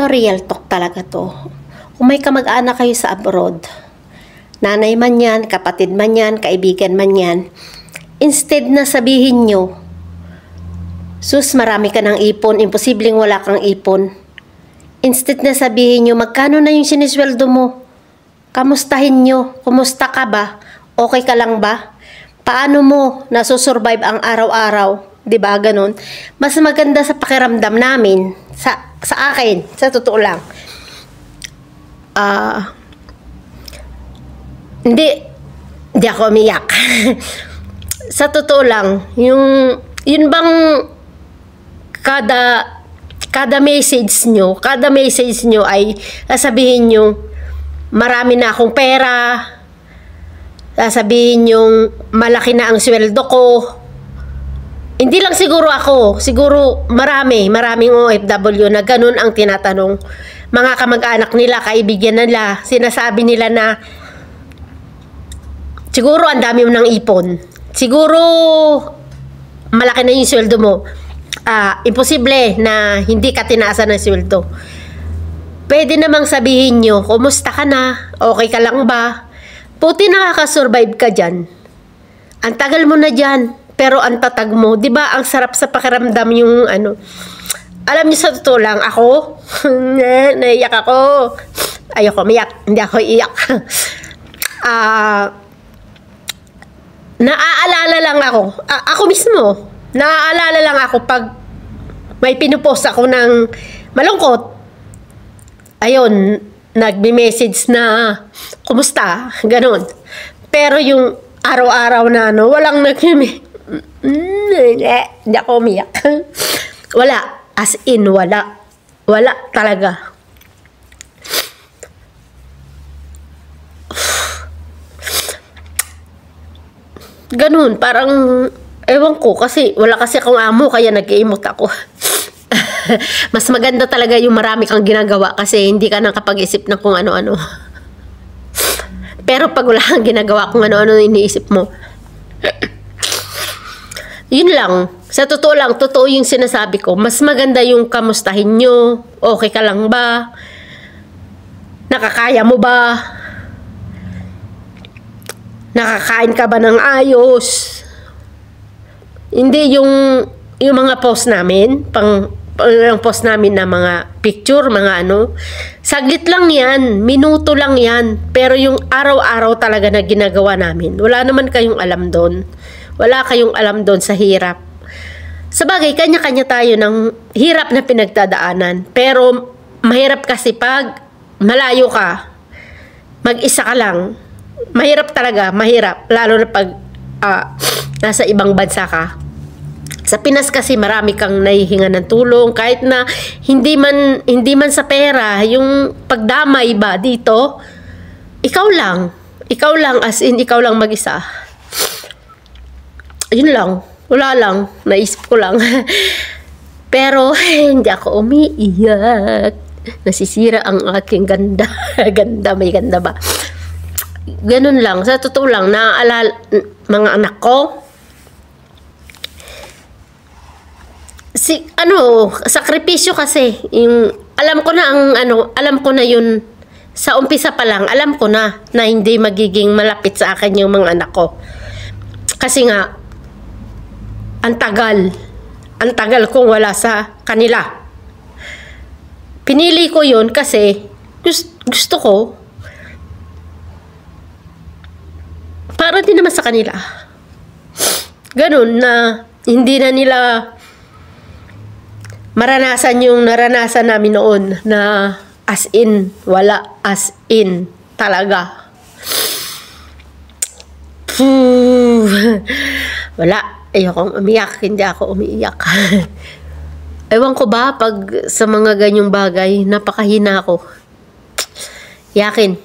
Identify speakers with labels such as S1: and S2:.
S1: real talk talaga to. Kung may kamag-anak kayo sa abroad, nanay man yan, kapatid man yan, kaibigan man yan, instead na sabihin nyo, sus, marami ka ng ipon, imposibleng wala kang ipon. Instead na sabihin nyo, magkano na yung sinisweldo mo? Kamustahin nyo? Kumusta ka ba? Okay ka lang ba? Paano mo nasusurvive ang araw-araw? Diba? Ganun. Mas maganda sa pakiramdam namin, sa akin, sa totoo lang. Hindi ako umiyak. Sa totoo lang, yun bang kada message nyo ay sasabihin nyo, marami na akong pera, sasabihin nyo, malaki na ang sweldo ko. Hindi lang siguro ako, siguro maraming OFW na ganun ang tinatanong. Mga kamag-anak nila, kaibigan nila, sinasabi nila na siguro ang dami mo ng ipon. Siguro malaki na yung sweldo mo. Imposible na hindi ka tinaasan ng sweldo. Pwede namang sabihin nyo, kumusta ka na? Okay ka lang ba? Puti nakakasurvive ka dyan. Ang tagal mo na dyan, pero ang tatag mo. Diba ang sarap sa pakiramdam yung ano. Alam niyo sa totoo lang, ako, naiyak ako. Ayoko umiyak, hindi ako iyak. Naaalala lang ako, ako mismo, naaalala lang ako pag may pinupost ako ng malungkot. Ayun, nagme-message na, kumusta? Ganon. Pero yung araw-araw na ano, walang hindi ako umiyak. Wala. As in, wala. Wala talaga. Ganun, parang, ewan ko, kasi wala kasi akong amo, kaya nag-i-emote ako. Mas maganda talaga yung marami kang ginagawa kasi hindi ka nakapag-isip ng kung ano-ano. Pero pag wala kang ginagawa, kung ano-ano iniisip mo. Yun lang. Sa totoo lang, totoo yung sinasabi ko. Mas maganda yung kamustahin nyo. Okay ka lang ba? Nakakaya mo ba? Nakakain ka ba ng ayos? Hindi yung mga post namin, ang post namin na mga picture, mga ano. Saglit lang yan, minuto lang yan. Pero yung araw-araw talaga na ginagawa namin, wala naman kayong alam doon. Wala kayong alam doon sa hirap. Sabagay, kanya-kanya tayo ng hirap na pinagdadaanan. Pero mahirap kasi pag malayo ka, mag-isa ka lang. Mahirap talaga, mahirap. Lalo na pag nasa ibang bansa ka. Sa Pinas kasi marami kang nahihinga ng tulong. Kahit na hindi man sa pera, yung pagdamay ba dito, ikaw lang. Ikaw lang, as in, ikaw lang mag-isa. Yun lang. Wala lang. Naisip ko lang. Pero, hindi ako umiiyak. Nasisira ang aking ganda. Ganda, may ganda ba? Ganun lang. Sa totoo lang, naaalala, mga anak ko, sakripisyo kasi. Alam ko na yun, sa umpisa pa lang, alam ko na hindi magiging malapit sa akin yung mga anak ko. Kasi nga, ang tagal kong wala sa kanila. Pinili ko yun kasi gusto ko para din naman sa kanila. Ganun na hindi na nila maranasan yung naranasan namin noon na as in, wala, as in talaga. Wala. Ayokong umiyak, hindi ako umiiyak. Ewan ko ba, pag sa mga ganyong bagay, napakahina ako. Yakin.